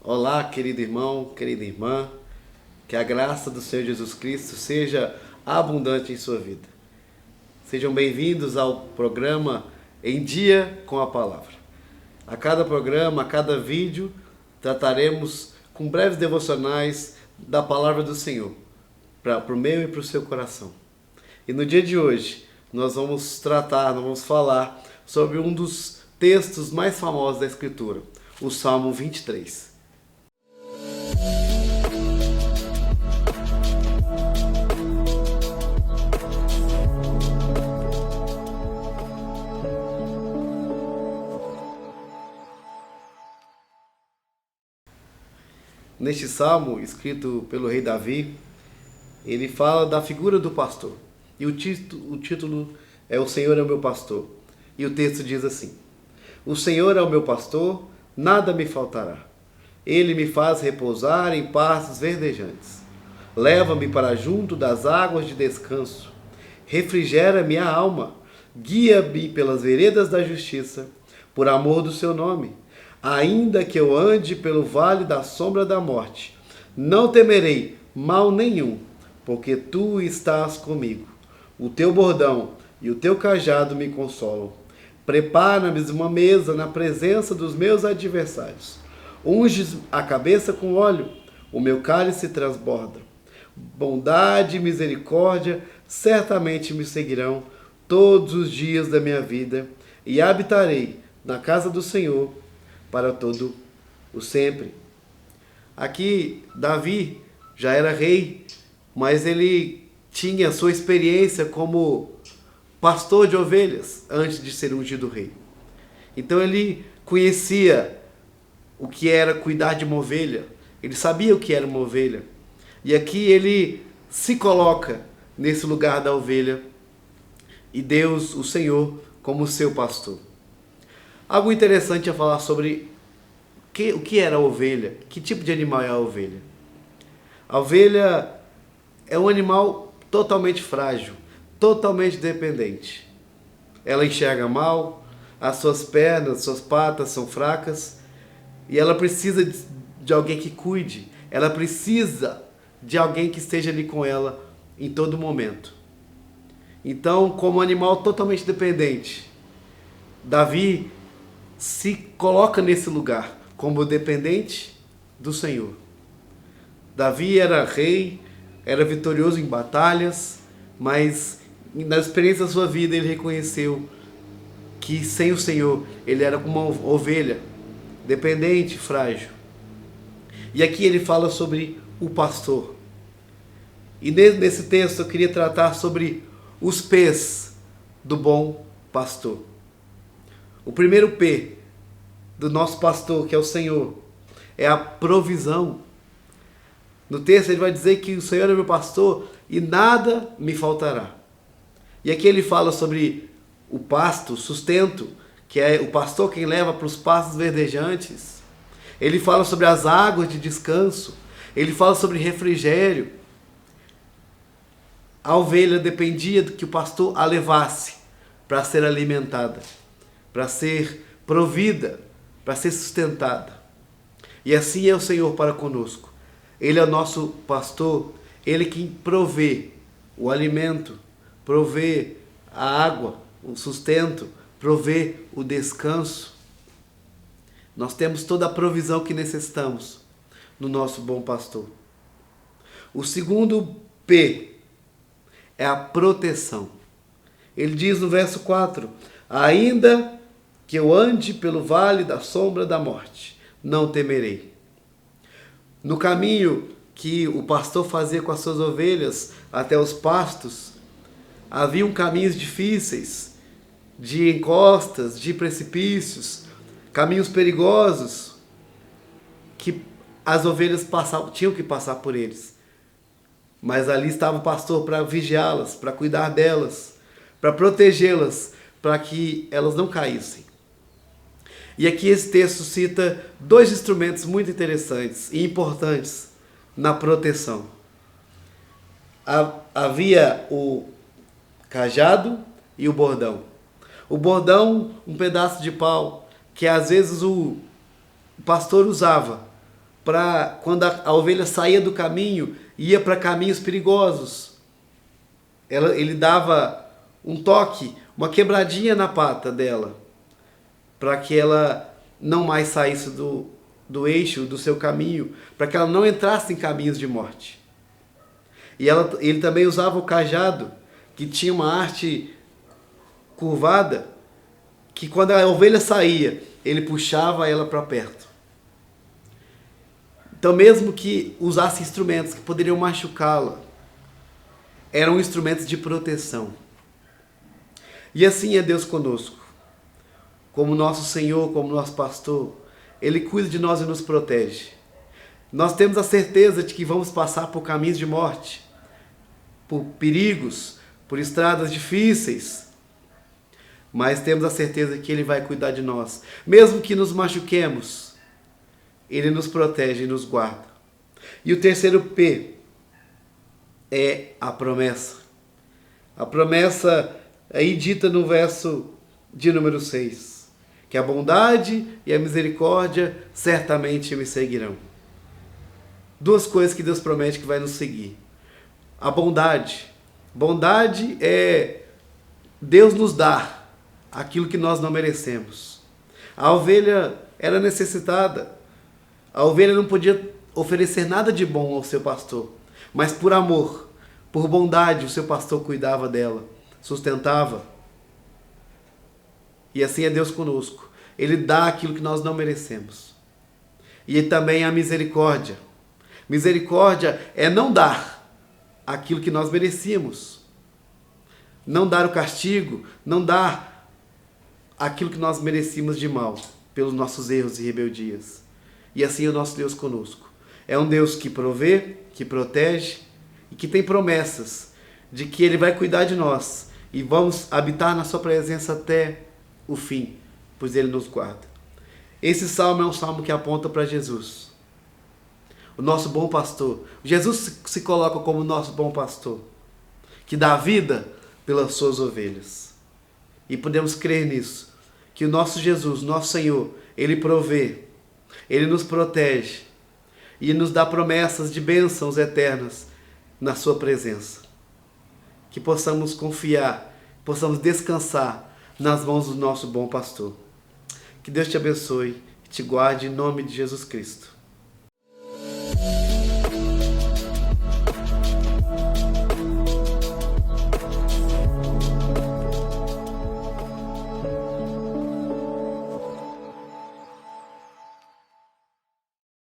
Olá, querido irmão, querida irmã, que a graça do Senhor Jesus Cristo seja abundante em sua vida. Sejam bem-vindos ao programa Em Dia com a Palavra. A cada programa, a cada vídeo, trataremos com breves devocionais da Palavra do Senhor, para o meu e para o seu coração. E no dia de hoje, nós vamos falar sobre um dos textos mais famosos da Escritura, o Salmo 23. Neste salmo, escrito pelo rei Davi, ele fala da figura do pastor. E o título é O Senhor é o meu pastor. E o texto diz assim: O Senhor é o meu pastor, nada me faltará. Ele me faz repousar em pastos verdejantes. Leva-me para junto das águas de descanso. Refrigera minha alma. Guia-me pelas veredas da justiça, por amor do seu nome. Ainda que eu ande pelo vale da sombra da morte, não temerei mal nenhum, porque tu estás comigo. O teu bordão e o teu cajado me consolam. Prepara-me uma mesa na presença dos meus adversários. Unges a cabeça com óleo, o meu cálice transborda. Bondade e misericórdia certamente me seguirão todos os dias da minha vida, e habitarei na casa do Senhor para todo o sempre. Aqui, Davi já era rei, mas ele tinha sua experiência como pastor de ovelhas antes de ser ungido rei. Então ele conhecia o que era cuidar de uma ovelha, ele sabia o que era uma ovelha. E aqui ele se coloca nesse lugar da ovelha e Deus, o Senhor, como seu pastor. Algo interessante é falar sobre o que era a ovelha, que tipo de animal é a ovelha. A ovelha é um animal totalmente frágil, totalmente dependente. Ela enxerga mal, as suas pernas, suas patas são fracas e ela precisa de alguém que cuide, ela precisa de alguém que esteja ali com ela em todo momento. Então, como animal totalmente dependente, Davi se coloca nesse lugar como dependente do Senhor. Davi era rei, era vitorioso em batalhas, mas na experiência da sua vida ele reconheceu que sem o Senhor ele era como uma ovelha, dependente, frágil. E aqui ele fala sobre o pastor. E nesse texto eu queria tratar sobre os P's do bom pastor. O primeiro P do nosso pastor, que é o Senhor, é a provisão. No texto ele vai dizer que o Senhor é meu pastor e nada me faltará. E aqui ele fala sobre o pasto, o sustento, que é o pastor quem leva para os pastos verdejantes. Ele fala sobre as águas de descanso. Ele fala sobre refrigério. A ovelha dependia de que o pastor a levasse para ser alimentada, para ser provida, para ser sustentada. E assim é o Senhor para conosco. Ele é o nosso pastor, ele que provê o alimento, provê a água, o sustento, provê o descanso. Nós temos toda a provisão que necessitamos no nosso bom pastor. O segundo P é a proteção. Ele diz no verso 4: ainda que eu ande pelo vale da sombra da morte, não temerei. No caminho que o pastor fazia com as suas ovelhas até os pastos, haviam caminhos difíceis, de encostas, de precipícios, caminhos perigosos, que as ovelhas tinham que passar por eles. Mas ali estava o pastor para vigiá-las, para cuidar delas, para protegê-las, para que elas não caíssem. E aqui esse texto cita dois instrumentos muito interessantes e importantes na proteção. Havia o cajado e o bordão. O bordão, um pedaço de pau, que às vezes o pastor usava para quando a ovelha saía do caminho, ia para caminhos perigosos. Ele dava um toque, uma quebradinha na pata dela, para que ela não mais saísse do eixo, do seu caminho, para que ela não entrasse em caminhos de morte. E ele também usava o cajado, que tinha uma haste curvada, que quando a ovelha saía, ele puxava ela para perto. Então, mesmo que usasse instrumentos que poderiam machucá-la, eram instrumentos de proteção. E assim é Deus conosco. Como nosso Senhor, como nosso pastor, Ele cuida de nós e nos protege. Nós temos a certeza de que vamos passar por caminhos de morte, por perigos, por estradas difíceis, mas temos a certeza que Ele vai cuidar de nós. Mesmo que nos machuquemos, Ele nos protege e nos guarda. E o terceiro P é a promessa. A promessa aí dita no verso de número 6, que a bondade e a misericórdia certamente me seguirão. Duas coisas que Deus promete que vai nos seguir. A bondade. Bondade é Deus nos dar aquilo que nós não merecemos. A ovelha era necessitada. A ovelha não podia oferecer nada de bom ao seu pastor, mas por amor, por bondade, o seu pastor cuidava dela, sustentava. E assim é Deus conosco. Ele dá aquilo que nós não merecemos. E também a misericórdia. Misericórdia é não dar aquilo que nós merecíamos. Não dar o castigo, não dar aquilo que nós merecíamos de mal, pelos nossos erros e rebeldias. E assim é o nosso Deus conosco. É um Deus que provê, que protege e que tem promessas de que Ele vai cuidar de nós e vamos habitar na sua presença até o fim, pois Ele nos guarda. Esse salmo é um salmo que aponta para Jesus, o nosso bom pastor. Jesus se coloca como nosso bom pastor, que dá vida pelas suas ovelhas. E podemos crer nisso, que o nosso Jesus, nosso Senhor, Ele provê, Ele nos protege e nos dá promessas de bênçãos eternas na sua presença. Que possamos confiar, possamos descansar nas mãos do nosso bom pastor. Que Deus te abençoe e te guarde em nome de Jesus Cristo.